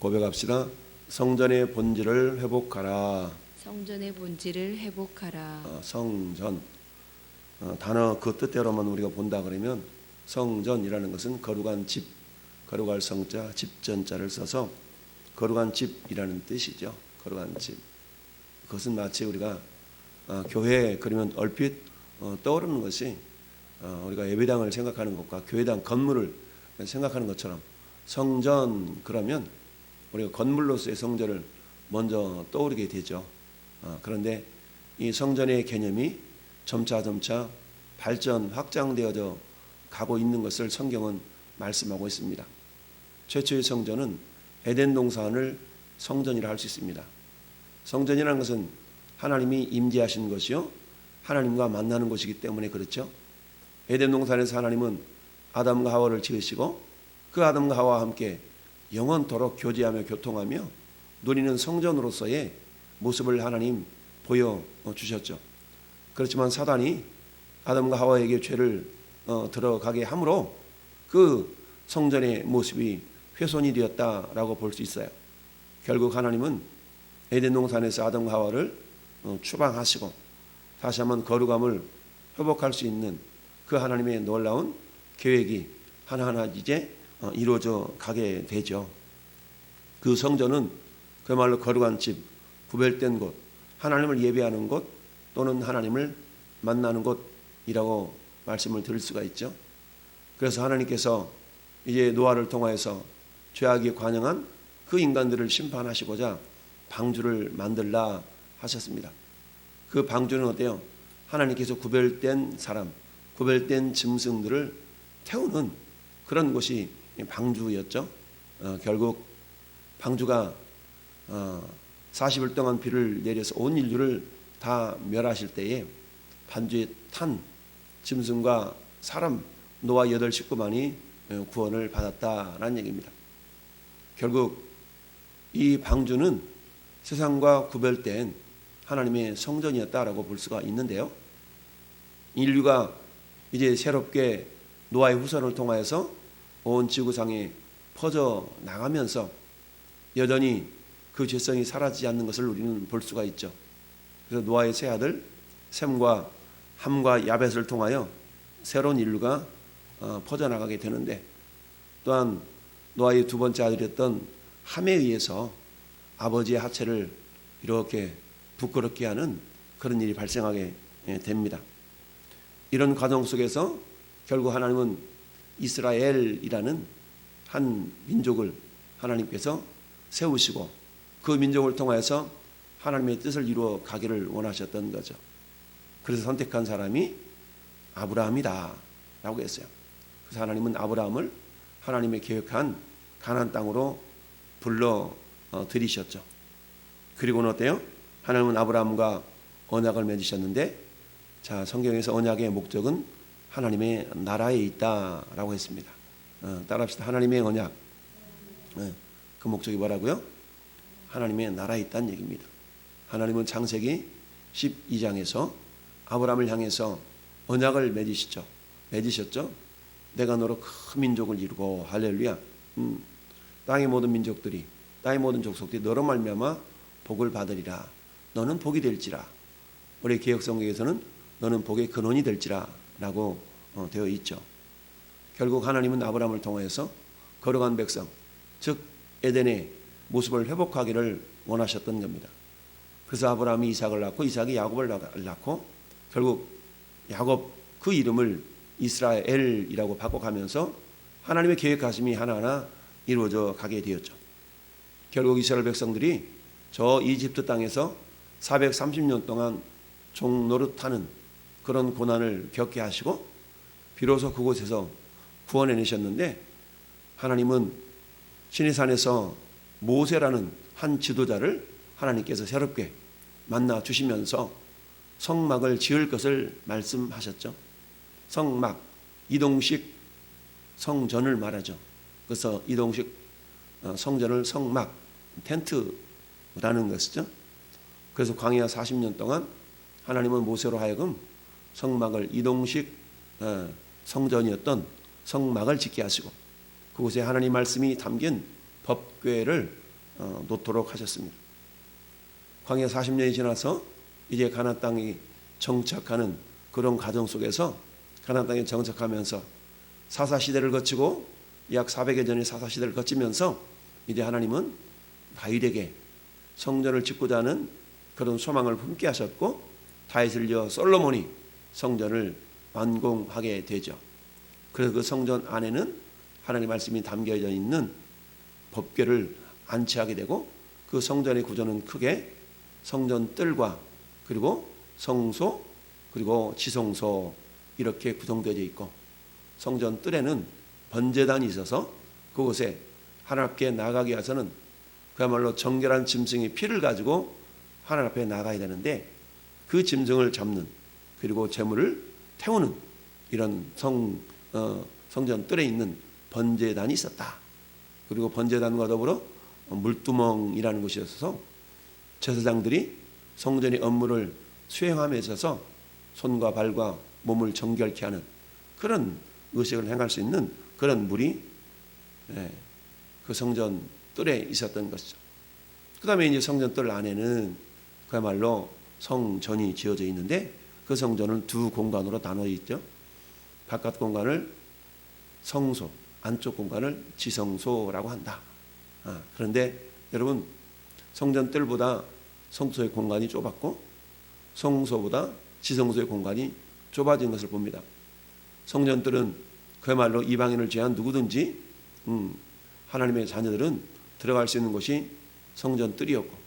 고백합시다. 성전의 본질을 회복하라. 성전의 본질을 회복하라. 성전 단어 그 뜻대로만 우리가 본다 그러면 성전이라는 것은 거룩한 집, 거룩할 성자, 집전자를 써서 거룩한 집이라는 뜻이죠. 거룩한 집. 그것은 마치 우리가 교회 그러면 얼핏 떠오르는 것이 우리가 예배당을 생각하는 것과 교회당 건물을 생각하는 것처럼 성전 그러면 우리가 건물로서의 성전을 먼저 떠오르게 되죠. 그런데 이 성전의 개념이 점차 발전 확장되어져 가고 있는 것을 성경은 말씀하고 있습니다. 최초의 성전은 에덴 동산을 성전이라 할 수 있습니다. 성전이라는 것은 하나님이 임재하신 것이요 하나님과 만나는 곳이기 때문에 그렇죠. 에덴 동산에서 하나님은 아담과 하와를 지으시고 그 아담과 하와와 함께 영원토록 교제하며 교통하며 누리는 성전으로서의 모습을 하나님 보여주셨죠. 그렇지만 사단이 아담과 하와에게 죄를 들어가게 함으로 그 성전의 모습이 훼손이 되었다라고 볼 수 있어요. 결국 하나님은 에덴 동산에서 아담과 하와를 추방하시고 다시 한번 거룩함을 회복할 수 있는 그 하나님의 놀라운 계획이 하나하나 이제 이루어져 가게 되죠. 그 성전은 그야말로 거룩한 집, 구별된 곳, 하나님을 예배하는 곳 또는 하나님을 만나는 곳이라고 말씀을 드릴 수가 있죠. 그래서 하나님께서 이제 노아를 통하여서 죄악에 관영한 그 인간들을 심판하시고자 방주를 만들라 하셨습니다. 그 방주는 어때요? 하나님께서 구별된 사람, 구별된 짐승들을 태우는 그런 곳이 방주였죠. 결국 방주가 40일 동안 비를 내려서 온 인류를 다 멸하실 때에 반주에 탄 짐승과 사람 노아 8식구만이 구원을 받았다라는 얘기입니다. 결국 이 방주는 세상과 구별된 하나님의 성전이었다라고 볼 수가 있는데요. 인류가 이제 새롭게 노아의 후손을 통하여서 온 지구상에 퍼져 나가면서 여전히 그 죄성이 사라지지 않는 것을 우리는 볼 수가 있죠. 그래서 노아의 세 아들 셈과 함과 야벳을 통하여 새로운 인류가 퍼져나가게 되는데 또한 노아의 두 번째 아들이었던 함에 의해서 아버지의 하체를 이렇게 부끄럽게 하는 그런 일이 발생하게 됩니다. 이런 과정 속에서 결국 하나님은 이스라엘이라는 한 민족을 하나님께서 세우시고 그 민족을 통해서 하나님의 뜻을 이루어 가기를 원하셨던 거죠. 그래서 선택한 사람이 아브라함이다 라고 했어요. 그래서 하나님은 아브라함을 하나님의 계획한 가나안 땅으로 불러 들이셨죠. 그리고는 어때요? 하나님은 아브라함과 언약을 맺으셨는데 자 성경에서 언약의 목적은 하나님의 나라에 있다라고 했습니다. 따라합시다. 하나님의 언약. 그 목적이 뭐라고요? 하나님의 나라에 있다는 얘기입니다. 하나님은 창세기 12장에서 아브라함을 향해서 언약을 맺으셨죠. 내가 너로 큰 민족을 이루고 할렐루야. 땅의 모든 민족들이 땅의 모든 족속들이 너로 말미암아 복을 받으리라. 너는 복이 될지라. 우리 개역성경에서는 너는 복의 근원이 될지라 라고 되어 있죠. 결국 하나님은 아브라함을 통해서 거룩한 백성 즉 에덴의 모습을 회복하기를 원하셨던 겁니다. 그래서 아브라함이 이삭을 낳고 이삭이 야곱을 낳고 결국 야곱 그 이름을 이스라엘이라고 바꿔가면서 하나님의 계획하심이 하나하나 이루어져 가게 되었죠. 결국 이스라엘 백성들이 저 이집트 땅에서 430년 동안 종노릇하는 그런 고난을 겪게 하시고 비로소 그곳에서 구원해내셨는데 하나님은 시내산에서 모세라는 한 지도자를 하나님께서 새롭게 만나 주시면서 성막을 지을 것을 말씀하셨죠. 성막, 이동식 성전을 말하죠. 그래서 이동식 성전을 성막, 텐트라는 것이죠. 그래서 광야 40년 동안 하나님은 모세로 하여금 성막을 이동식 성전이었던 성막을 짓게 하시고 그곳에 하나님 말씀이 담긴 법궤를 놓도록 하셨습니다. 광야 40년이 지나서 이제 가나안 땅이 정착하는 그런 과정 속에서 가나안 땅에 정착하면서 사사시대를 거치고 약 400여 년의 사사시대를 거치면서 이제 하나님은 다윗에게 성전을 짓고자 하는 그런 소망을 품게 하셨고 다윗을 이어 솔로몬이 성전을 완공하게 되죠. 그래서 그 성전 안에는 하나님의 말씀이 담겨져 있는 법궤를 안치하게 되고 그 성전의 구조는 크게 성전 뜰과 그리고 성소 그리고 지성소 이렇게 구성되어 있고 성전 뜰에는 번제단이 있어서 그곳에 하나님 앞에 나가기 위해서는 그야말로 정결한 짐승의 피를 가지고 하나님 앞에 나가야 되는데 그 짐승을 잡는 그리고 제물을 태우는 이런 성전 뜰에 있는 번제단이 있었다. 그리고 번제단과 더불어 물두멍이라는 곳이 있어서 제사장들이 성전의 업무를 수행함에 있어서 손과 발과 몸을 정결케 하는 그런 의식을 행할 수 있는 그런 물이 그 성전 뜰에 있었던 것이죠. 그 다음에 이제 성전 뜰 안에는 그야말로 성전이 지어져 있는데 그 성전은 두 공간으로 나눠 있죠. 바깥 공간을 성소, 안쪽 공간을 지성소라고 한다. 그런데 여러분 성전 뜰보다 성소의 공간이 좁았고 성소보다 지성소의 공간이 좁아진 것을 봅니다. 성전 뜰은 그야말로 이방인을 제한 누구든지 하나님의 자녀들은 들어갈 수 있는 곳이 성전 뜰이었고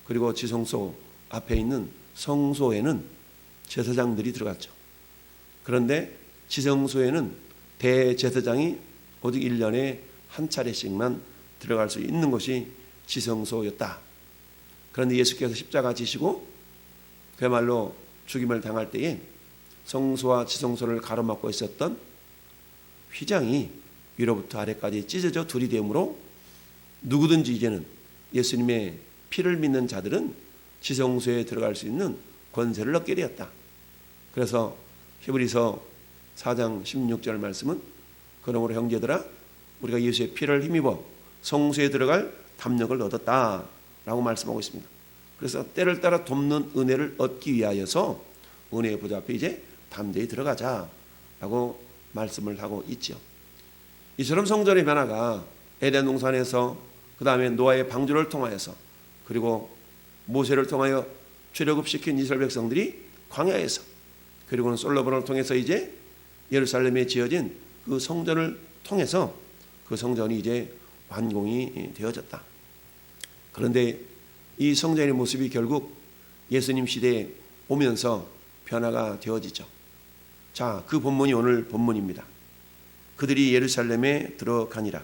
그리고 지성소 앞에 있는 성소에는 제사장들이 들어갔죠. 그런데 지성소에는 대제사장이 오직 1년에 한 차례씩만 들어갈 수 있는 곳이 지성소였다. 그런데 예수께서 십자가 지시고 그야말로 죽임을 당할 때에 성소와 지성소를 가로막고 있었던 휘장이 위로부터 아래까지 찢어져 둘이 되므로 누구든지 이제는 예수님의 피를 믿는 자들은 지성소에 들어갈 수 있는 권세를 얻게 되었다. 그래서 히브리서 4장 16절 말씀은 그러므로 형제들아 우리가 예수의 피를 힘입어 성소에 들어갈 담력을 얻었다라고 말씀하고 있습니다. 그래서 때를 따라 돕는 은혜를 얻기 위하여서 은혜의 보좌 앞에 이제 담대히 들어가자라고 말씀을 하고 있죠. 이처럼 성전의 변화가 에덴 동산에서 그 다음에 노아의 방주를 통하여서 그리고 모세를 통하여 출애굽시킨 이스라엘 백성들이 광야에서 그리고는 솔로몬을 통해서 이제 예루살렘에 지어진 그 성전을 통해서 그 성전이 이제 완공이 되어졌다. 그런데 이 성전의 모습이 결국 예수님 시대에 오면서 변화가 되어지죠. 자, 그 본문이 오늘 본문입니다. 그들이 예루살렘에 들어가니라.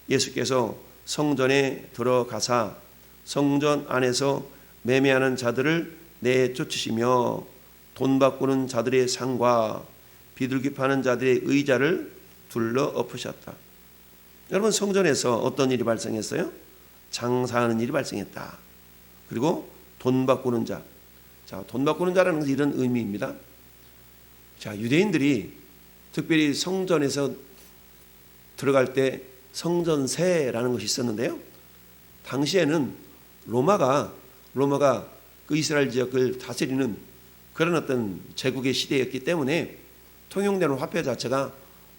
예수께서 성전에 들어가사 성전 안에서 매매하는 자들을 내쫓으시며 돈 바꾸는 자들의 상과 비둘기 파는 자들의 의자를 둘러 엎으셨다. 여러분 성전에서 어떤 일이 발생했어요? 장사하는 일이 발생했다. 그리고 돈 바꾸는 자. 자, 돈 바꾸는 자라는 것은 이런 의미입니다. 자, 유대인들이 특별히 성전에서 들어갈 때 성전세라는 것이 있었는데요. 당시에는 로마가 그 이스라엘 지역을 다스리는 그런 어떤 제국의 시대였기 때문에 통용되는 화폐 자체가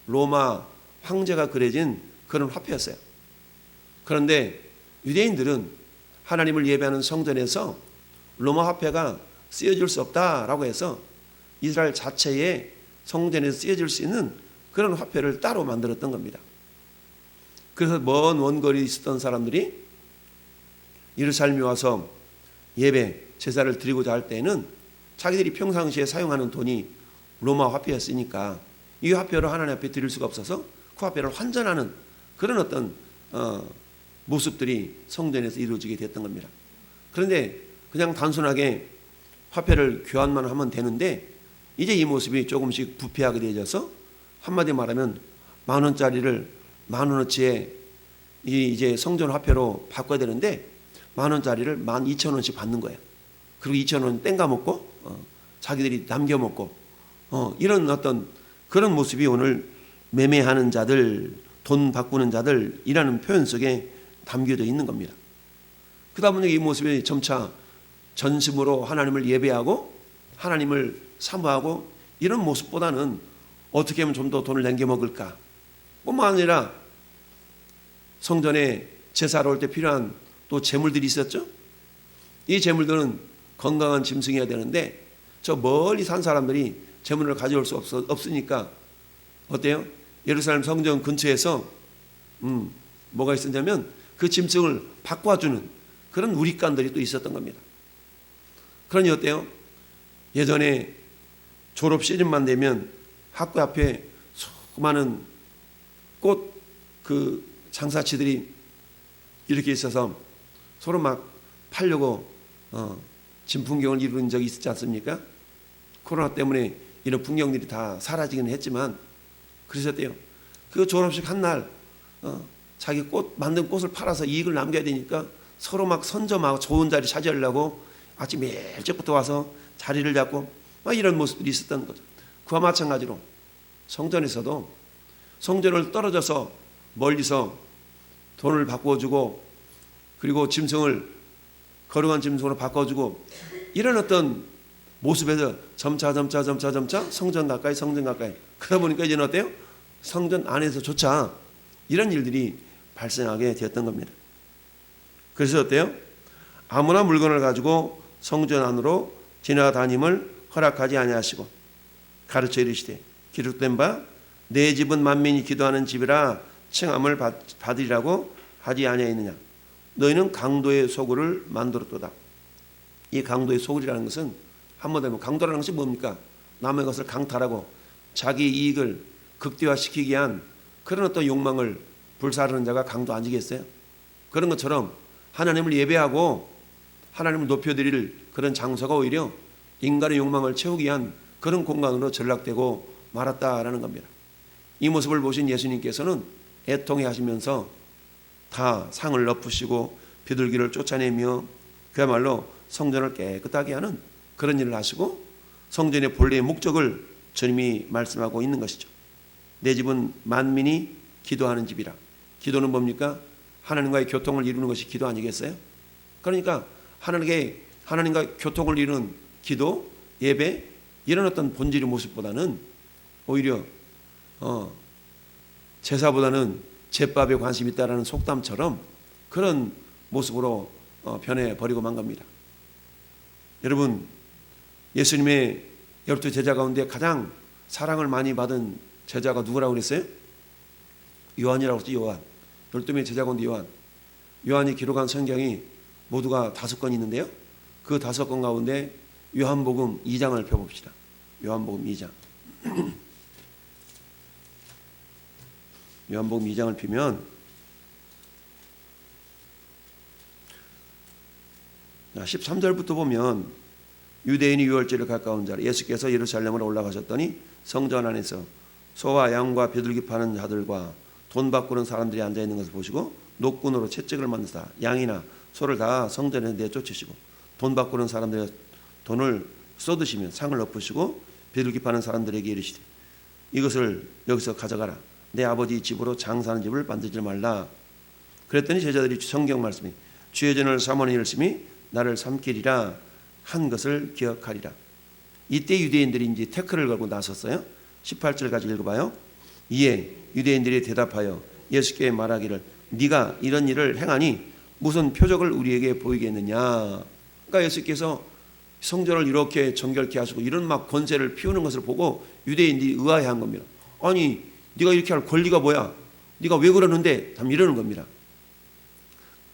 로마 황제가 그려진 그런 화폐였어요. 그런데 유대인들은 하나님을 예배하는 성전에서 로마 화폐가 쓰여질 수 없다라고 해서 이스라엘 자체의 성전에서 쓰여질 수 있는 그런 화폐를 따로 만들었던 겁니다. 그래서 먼 원거리에 있었던 사람들이 예루살렘에 와서 예배, 제사를 드리고자 할 때에는 자기들이 평상시에 사용하는 돈이 로마 화폐였으니까 이 화폐로 하나님 앞에 드릴 수가 없어서 그 화폐를 환전하는 그런 어떤 모습들이 성전에서 이루어지게 됐던 겁니다. 그런데 그냥 단순하게 화폐를 교환만 하면 되는데 이제 이 모습이 조금씩 부패하게 되어져서 한마디 말하면 10,000원짜리를 10,000원어치에 이제 성전 화폐로 바꿔야 되는데 10,000원짜리를 12,000원씩 받는 거예요. 그리고 2,000원 땡가먹고 자기들이 남겨먹고 이런 어떤 그런 모습이 오늘 매매하는 자들, 돈 바꾸는 자들이라는 표현 속에 담겨져 있는 겁니다. 그러다 보니 이 모습이 점차 전심으로 하나님을 예배하고 하나님을 사모하고 이런 모습보다는 어떻게 하면 좀 더 돈을 남겨 먹을까 뿐만 아니라 성전에 제사를 올 때 필요한 또 제물들이 있었죠. 이 제물들은 건강한 짐승이어야 되는데 저 멀리 산 사람들이 제물을 가져올 수 없으니까 어때요? 예루살렘 성전 근처에서 뭐가 있었냐면 그 짐승을 바꿔주는 그런 우리간들이 또 있었던 겁니다. 그러니 어때요? 예전에 졸업 시즌만 되면 학교 앞에 수많은 꽃 그 장사치들이 이렇게 있어서 서로 막 팔려고 진풍경을 이루는 적이 있었지 않습니까? 코로나 때문에 이런 풍경들이 다 사라지긴 했지만 그러셨대요. 그 졸업식 한 날 자기 꽃 만든 꽃을 팔아서 이익을 남겨야 되니까 서로 막 선점하고 좋은 자리 차지하려고 아침 일찍부터 와서 자리를 잡고 막 이런 모습들이 있었던 거죠. 그와 마찬가지로 성전에서도 성전을 떨어져서 멀리서 돈을 바꿔주고 그리고 짐승을 거룩한 짐승으로 바꿔주고 이런 어떤 모습에서 점차 성전 가까이 그러다 보니까 이제는 어때요? 성전 안에서조차 이런 일들이 발생하게 되었던 겁니다. 그래서 어때요? 아무나 물건을 가지고 성전 안으로 지나다님을 허락하지 아니하시고 가르쳐 이르시되 기록된 바 내 집은 만민이 기도하는 집이라 칭함을 받으리라고 하지 아니하였느냐. 너희는 강도의 소굴을 만들었도다. 이 강도의 소굴이라는 것은 한번 되면 강도라는 것이 뭡니까? 남의 것을 강탈하고 자기 이익을 극대화시키기 위한 그런 어떤 욕망을 불사르는 자가 강도 아니겠어요? 그런 것처럼 하나님을 예배하고 하나님을 높여드릴 그런 장소가 오히려 인간의 욕망을 채우기 위한 그런 공간으로 전락되고 말았다라는 겁니다. 이 모습을 보신 예수님께서는 애통해 하시면서 다 상을 엎으시고 비둘기를 쫓아내며 그야말로 성전을 깨끗하게 하는 그런 일을 하시고 성전의 본래의 목적을 주님이 말씀하고 있는 것이죠. 내 집은 만민이 기도하는 집이라. 기도는 뭡니까? 하나님과의 교통을 이루는 것이 기도 아니겠어요? 그러니까 하나님과 교통을 이루는 기도, 예배 이런 어떤 본질의 모습보다는 오히려 제사보다는 제밥에 관심이 있다라는 속담처럼 그런 모습으로 변해버리고 만 겁니다. 여러분, 예수님의 12 제자 가운데 가장 사랑을 많이 받은 제자가 누구라고 그랬어요? 요한이라고 했죠. 요한. 12명의 제자 가운데 요한이 기록한 성경이 모두가 5권 있는데요. 그 5권 가운데 요한복음 2장을 펴봅시다. 요한복음 2장. 요한복음 2장을 피면 13절부터 보면 유대인이 유월절에 가까운 자라 예수께서 예루살렘으로 올라가셨더니 성전 안에서 소와 양과 비둘기 파는 자들과 돈 바꾸는 사람들이 앉아있는 것을 보시고 노끈으로 채찍을 만드사 양이나 소를 다 성전에 내쫓으시고 돈 바꾸는 사람들의 돈을 쏟으시며 상을 엎으시고 비둘기 파는 사람들에게 이르시되 이것을 여기서 가져가라. 내 아버지 집으로 장사하는 집을 만들지 말라. 그랬더니 제자들이 성경 말씀이 주의 전을 삼원이 열심히 나를 삼키리라 한 것을 기억하리라. 이때 유대인들이 이제 태클을 걸고 나섰어요. 18절까지 읽어봐요. 이에 유대인들이 대답하여 예수께 말하기를 네가 이런 일을 행하니 무슨 표적을 우리에게 보이겠느냐. 그러니까 예수께서 성전을 이렇게 정결케 하시고 이런 막 권세를 피우는 것을 보고 유대인들이 의아해한 겁니다. 아니 네가 이렇게 할 권리가 뭐야? 네가 왜 그러는데? 참 이러는 겁니다.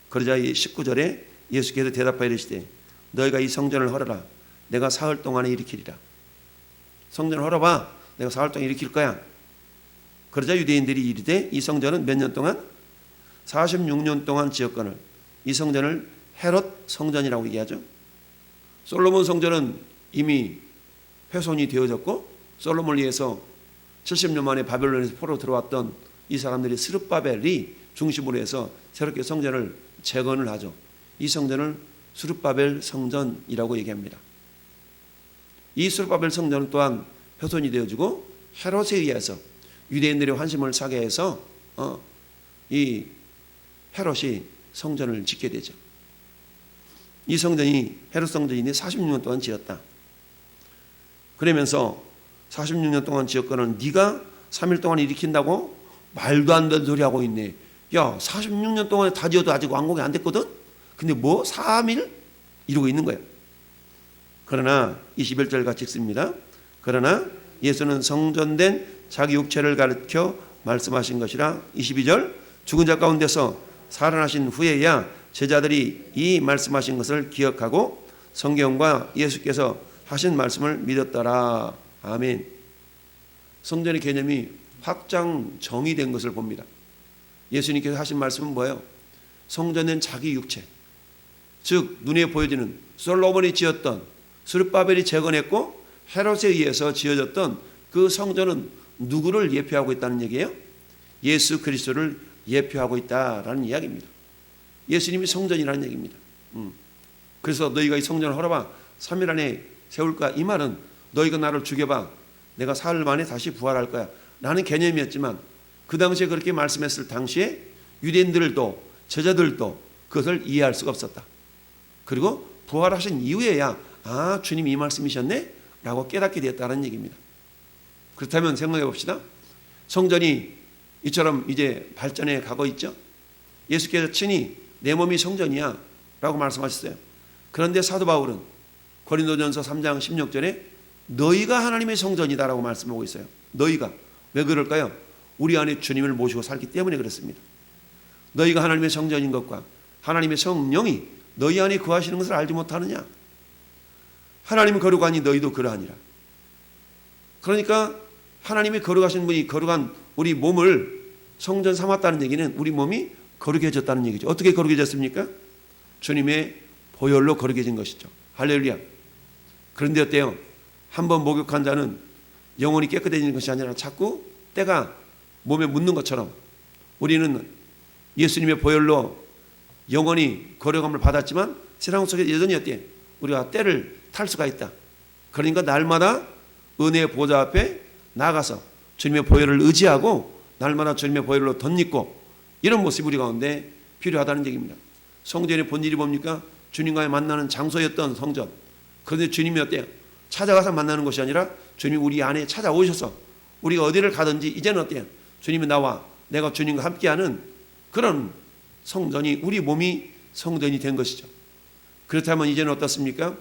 그러자 19절에 예수께서 대답하여 이르시되 너희가 이 성전을 헐어라. 내가 사흘 동안에 일으키리라. 성전을 헐어봐. 내가 사흘 동안 일으킬 거야. 그러자 유대인들이 이르되 이 성전은 몇 년 동안? 46년 동안 지었거늘 이 성전을 헤롯 성전이라고 얘기하죠. 솔로몬 성전은 이미 훼손이 되어졌고 솔로몬을 위해서 70년 만에 바벨론에서 포로 들어왔던 이 사람들이 스룹바벨이 중심으로 해서 새롭게 성전을 재건을 하죠. 이 성전을 스룹바벨 성전이라고 얘기합니다. 이 스룹바벨 성전은 또한 훼손이 되어지고 헤롯에 의해서 유대인들의 환심을 사게 해서 이 헤롯이 성전을 짓게 되죠. 이 성전이 헤롯 성전인데 46년 동안 지었다. 그러면서 46년 동안 지었거는 네가 3일 동안 일으킨다고? 말도 안 되는 소리 하고 있네. 야, 46년 동안에 다 지어도 아직 완공이 안 됐거든? 근데 뭐 3일? 이러고 있는 거예요. 그러나 21절 같이 읽습니다. 그러나 예수는 성전된 자기 육체를 가르쳐 말씀하신 것이라. 22절 죽은 자 가운데서 살아나신 후에야 제자들이 이 말씀하신 것을 기억하고 성경과 예수께서 하신 말씀을 믿었더라. 아멘. 성전의 개념이 확장 정의된 것을 봅니다. 예수님께서 하신 말씀은 뭐예요? 성전은 자기 육체, 즉 눈에 보여지는 솔로몬이 지었던, 스룹바벨이 재건했고 헤롯에 의해서 지어졌던 그 성전은 누구를 예표하고 있다는 얘기예요? 예수 그리스도를 예표하고 있다라는 이야기입니다. 예수님이 성전이라는 얘기입니다. 그래서 너희가 이 성전을 헐어봐 3일 안에 세울까? 이 말은 너희가 나를 죽여봐 내가 사흘 만에 다시 부활할 거야 라는 개념이었지만, 그 당시에 그렇게 말씀했을 당시에 유대인들도 제자들도 그것을 이해할 수가 없었다. 그리고 부활하신 이후에야 아, 주님이 이 말씀이셨네 라고 깨닫게 되었다는 얘기입니다. 그렇다면 생각해 봅시다. 성전이 이처럼 이제 발전해 가고 있죠. 예수께서 친히 내 몸이 성전이야 라고 말씀하셨어요. 그런데 사도 바울은 고린도전서 3장 16절에 너희가 하나님의 성전이다 라고 말씀하고 있어요. 너희가. 왜 그럴까요? 우리 안에 주님을 모시고 살기 때문에 그렇습니다. 너희가 하나님의 성전인 것과 하나님의 성령이 너희 안에 거하시는 것을 알지 못하느냐? 하나님은 거룩하니 너희도 그러하니라. 그러니까 하나님이 거룩하신 분이 거룩한 우리 몸을 성전 삼았다는 얘기는 우리 몸이 거룩해졌다는 얘기죠. 어떻게 거룩해졌습니까? 주님의 보혈로 거룩해진 것이죠. 할렐루야. 그런데 어때요? 한번 목욕한 자는 영혼이 깨끗해지는 것이 아니라 자꾸 때가 몸에 묻는 것처럼 우리는 예수님의 보혈로 영원히 거룩함을 받았지만 세상 속에 여전히 어때요? 우리가 때를 탈 수가 있다. 그러니까 날마다 은혜의 보좌 앞에 나가서 주님의 보혈을 의지하고 날마다 주님의 보혈로 덧입고 이런 모습이 우리 가운데 필요하다는 얘기입니다. 성전의 본질이 뭡니까? 주님과의 만나는 장소였던 성전. 그런데 주님이 어때요? 찾아가서 만나는 것이 아니라 주님이 우리 안에 찾아오셔서 우리가 어디를 가든지 이제는 어때요? 주님이 나와 내가 주님과 함께하는 그런 성전이 우리 몸이 성전이 된 것이죠. 그렇다면 이제는 어떻습니까?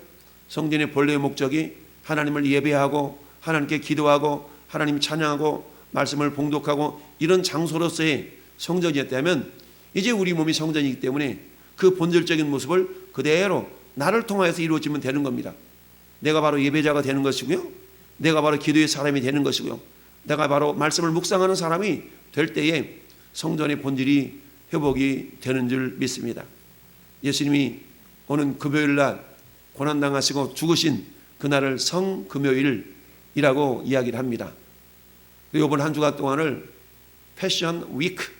성전의 본래의 목적이 하나님을 예배하고 하나님께 기도하고 하나님 찬양하고 말씀을 봉독하고 이런 장소로서의 성전이었다면 이제 우리 몸이 성전이기 때문에 그 본질적인 모습을 그대로 나를 통하여서 이루어지면 되는 겁니다. 내가 바로 예배자가 되는 것이고요. 내가 바로 기도의 사람이 되는 것이고요. 내가 바로 말씀을 묵상하는 사람이 될 때에 성전의 본질이 회복이 되는 줄 믿습니다. 예수님이 오는 금요일날 고난당하시고 죽으신 그날을 성금요일이라고 이야기를 합니다. 이번 한 주간 동안을 패션 위크,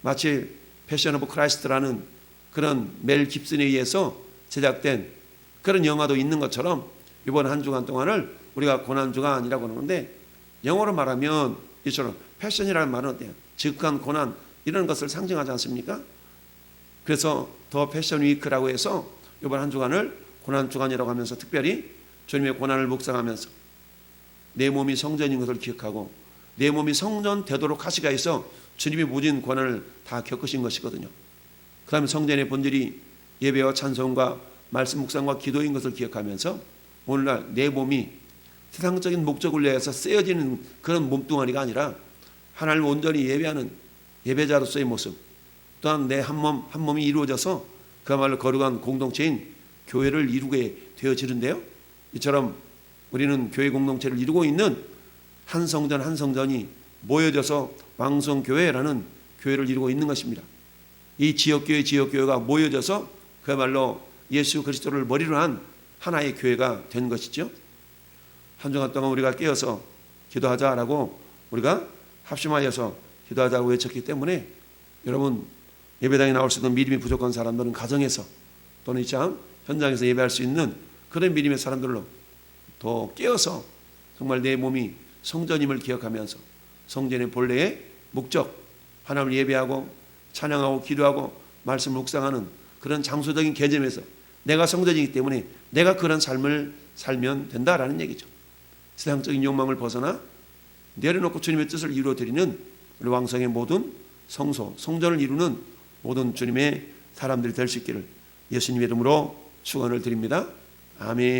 마치 패션 오브 크라이스트라는 그런 멜 깁슨에 의해서 제작된 그런 영화도 있는 것처럼 이번 한 주간 동안을 우리가 고난주간이라고 하는데, 영어로 말하면 이처럼 패션이라는 말은 어때요? 지극한 고난 이런 것을 상징하지 않습니까? 그래서 더 패션 위크라고 해서 이번 한 주간을 고난주간이라고 하면서 특별히 주님의 고난을 묵상하면서 내 몸이 성전인 것을 기억하고 내 몸이 성전 되도록 하시기 위해서 주님이 모든 고난을 다 겪으신 것이거든요. 그 다음에 성전의 본질이 예배와 찬송과 말씀 묵상과 기도인 것을 기억하면서 오늘날 내 몸이 세상적인 목적을 위해서 쓰여지는 그런 몸뚱아리가 아니라 하나님을 온전히 예배하는 예배자로서의 모습, 또한 내 한 몸이 이루어져서 그야말로 거룩한 공동체인 교회를 이루게 되어지는데요. 이처럼 우리는 교회 공동체를 이루고 있는 한 성전 한 성전이 모여져서 왕성교회라는 교회를 이루고 있는 것입니다. 이 지역교회가 모여져서 그야말로 예수 그리스도를 머리로 한 하나의 교회가 된 것이죠. 한 주간 동안 우리가 깨어서 기도하자라고 우리가 합심하여서 기도하자고 외쳤기 때문에 여러분 예배당에 나올 수 있는 믿음이 부족한 사람들은 가정에서 또는 이참 현장에서 예배할 수 있는 그런 믿음의 사람들로 더 깨어서 정말 내 몸이 성전임을 기억하면서 성전의 본래의 목적, 하나님을 예배하고 찬양하고 기도하고 말씀을 묵상하는 그런 장소적인 개념에서 내가 성도이기 때문에 내가 그런 삶을 살면 된다라는 얘기죠. 세상적인 욕망을 벗어나 내려놓고 주님의 뜻을 이루어드리는 우리 왕성의 모든 성소, 성전을 이루는 모든 주님의 사람들이 될 수 있기를 예수님의 이름으로 축원을 드립니다. 아멘.